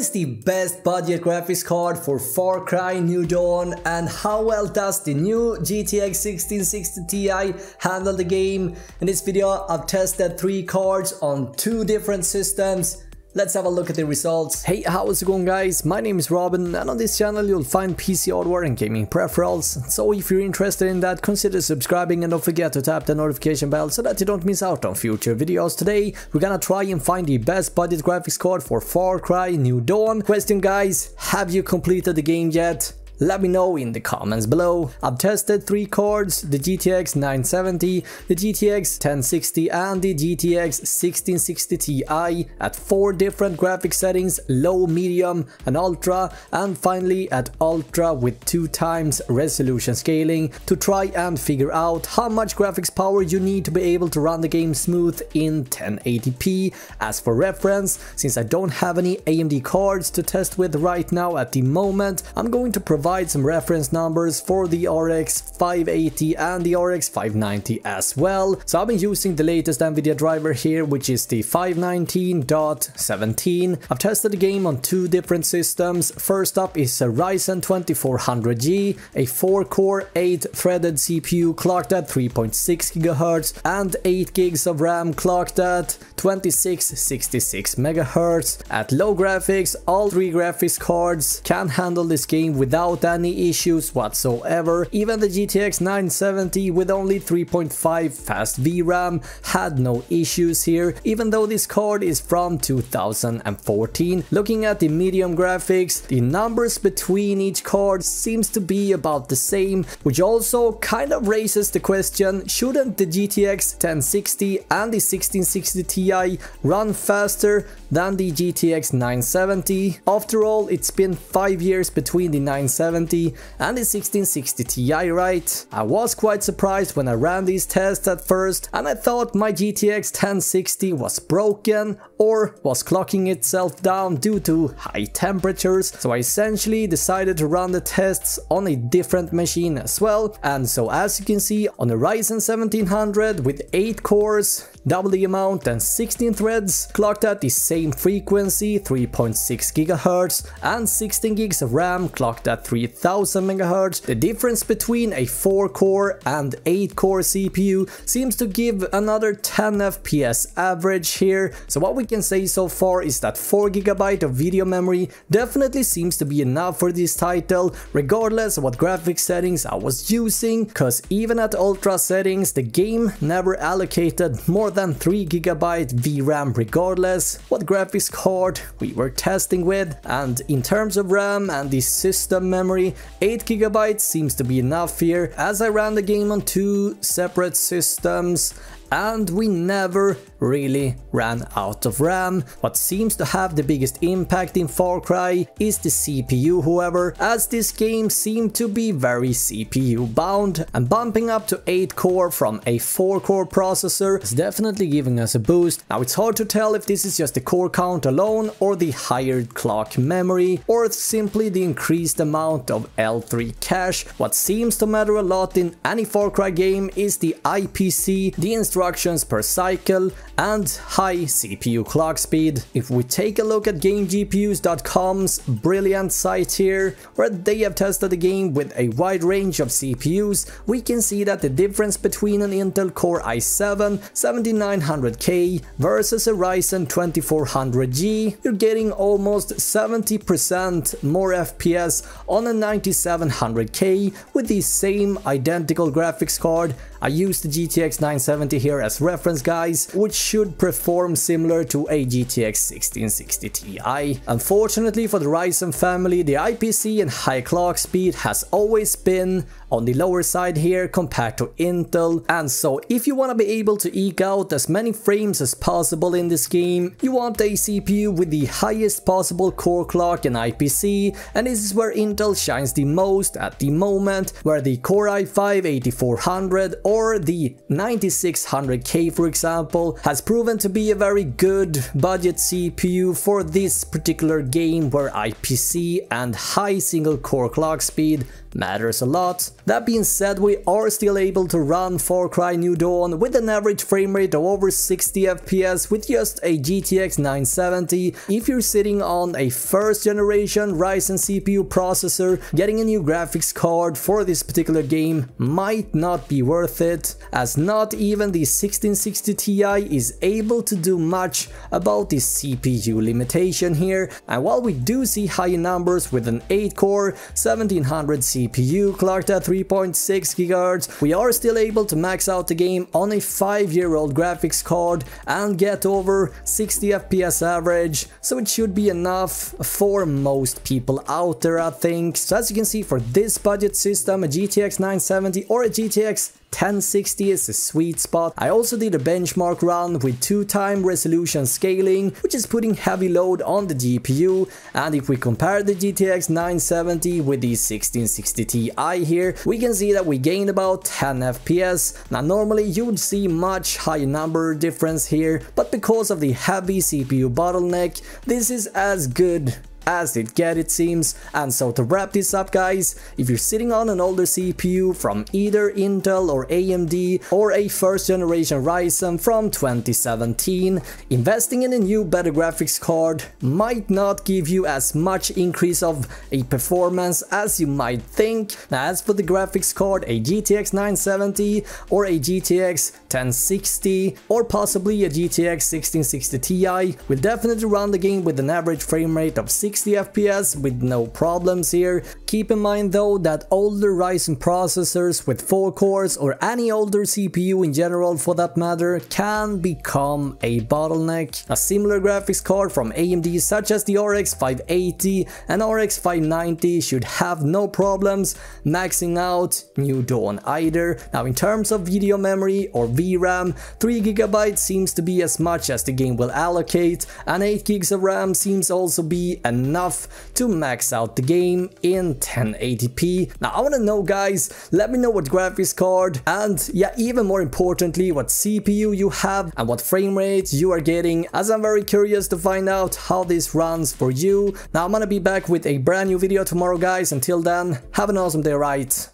is the best budget graphics card for Far Cry New Dawn, and how well does the new GTX 1660 Ti handle the game? In this video I've tested 3 cards on 2 different systems. Let's have a look at the results. Hey, how's it going guys? My name is Robin, and on this channel you'll find PC hardware and gaming peripherals. So if you're interested in that, consider subscribing and don't forget to tap the notification bell so that you don't miss out on future videos. Today we're gonna try and find the best budget graphics card for Far Cry New Dawn. Question guys, have you completed the game yet? Let me know in the comments below. I've tested 3 cards, the GTX 970, the GTX 1060 and the GTX 1660 Ti at 4 different graphic settings: low, medium and ultra, and finally at ultra with 2 times resolution scaling to try and figure out how much graphics power you need to be able to run the game smooth in 1080p. As for reference, since I don't have any AMD cards to test with right now at the moment, I'm going to provide some reference numbers for the RX 580 and the RX 590 as well. So I've been using the latest NVIDIA driver here, which is the 519.17. I've tested the game on 2 different systems. First up is a Ryzen 2400G, a 4-core 8-threaded CPU clocked at 3.6 GHz and 8 gigs of RAM clocked at 2666 MHz. At low graphics, all 3 graphics cards can handle this game without any issues whatsoever. Even the GTX 970 with only 3.5 fast VRAM had no issues here, even though this card is from 2014. Looking at the medium graphics, the numbers between each card seems to be about the same, which also kind of raises the question, shouldn't the GTX 1060 and the 1660 Ti run faster than the GTX 970? After all, it's been 5 years between the 970 and the 1660 Ti, right? I was quite surprised when I ran these tests at first, and I thought my GTX 1060 was broken or was clocking itself down due to high temperatures, so I essentially decided to run the tests on a different machine as well. And so as you can see, on a Ryzen 1700 with 8 cores, double the amount and 16 threads, clocked at the same frequency, 3.6 GHz, and 16 gigs of RAM clocked at 3000 MHz. The difference between a 4-core and 8-core CPU seems to give another 10 FPS average here. So what we can say so far is that 4 GB of video memory definitely seems to be enough for this title, regardless of what graphics settings I was using, cause even at ultra settings the game never allocated more than 3 GB VRAM regardless what graphics card we were testing with. And in terms of RAM and the system memory, 8 GB seems to be enough here, as I ran the game on 2 separate systems and we never really ran out of RAM. What seems to have the biggest impact in Far Cry is the CPU, however, as this game seemed to be very CPU bound, and bumping up to 8 core from a 4-core processor is definitely giving us a boost. Now it's hard to tell if this is just the core count alone or the higher clock memory or simply the increased amount of L3 cache. What seems to matter a lot in any Far Cry game is the IPC, the instructions per cycle, and high CPU clock speed. If we take a look at GameGPUs.com's brilliant site here, where they have tested the game with a wide range of CPUs, we can see that the difference between an Intel Core i7 7900K versus a Ryzen 2400G, you're getting almost 70% more FPS on a 9700K with the same identical graphics card. I used the GTX 970 here as reference guys, which should perform similar to a GTX 1660 Ti. Unfortunately for the Ryzen family, the IPC and high clock speed has always been on the lower side here compared to Intel, and so if you want to be able to eke out as many frames as possible in this game, you want a CPU with the highest possible core clock and IPC, and this is where Intel shines the most at the moment, where the Core i5-8400 or the 9600K for example has proven to be a very good budget CPU for this particular game, where IPC and high single core clock speed matters a lot. That being said, we are still able to run Far Cry New Dawn with an average frame rate of over 60 FPS with just a GTX 970. If you're sitting on a first generation Ryzen CPU processor, getting a new graphics card for this particular game might not be worth it, as not even the 1660 Ti is able to do much about the CPU limitation here. And while we do see higher numbers with an 8-core 1700 CPU clocked at 3.6 GHz, we are still able to max out the game on a 5-year-old graphics card and get over 60 FPS average, so it should be enough for most people out there, I think. So as you can see, for this budget system, a GTX 970 or a GTX 1060 is a sweet spot. I also did a benchmark run with 2x resolution scaling, which is putting heavy load on the GPU, and if we compare the GTX 970 with the 1660 Ti here, we can see that we gained about 10 FPS. Now normally you would see much higher number difference here, but because of the heavy CPU bottleneck, this is as good as it gets, it seems. And so to wrap this up, guys, if you're sitting on an older CPU from either Intel or AMD or a first generation Ryzen from 2017, investing in a new better graphics card might not give you as much increase of a performance as you might think. Now as for the graphics card, a GTX 970 or a GTX 1060 or possibly a GTX 1660 Ti will definitely run the game with an average frame rate of 60 FPS with no problems here. Keep in mind though that older Ryzen processors with 4 cores or any older CPU in general for that matter can become a bottleneck. A similar graphics card from AMD such as the RX 580 and RX 590 should have no problems maxing out New Dawn either. Now in terms of video memory or VRAM, 3 GB seems to be as much as the game will allocate, and 8 GB of RAM seems also be enough to max out the game in 1080p. Now I want to know, guys, let me know what graphics card and yeah, even more importantly, what CPU you have and what frame rate you are getting, as I'm very curious to find out how this runs for you. Now I'm gonna be back with a brand new video tomorrow, guys. Until then, have an awesome day, right?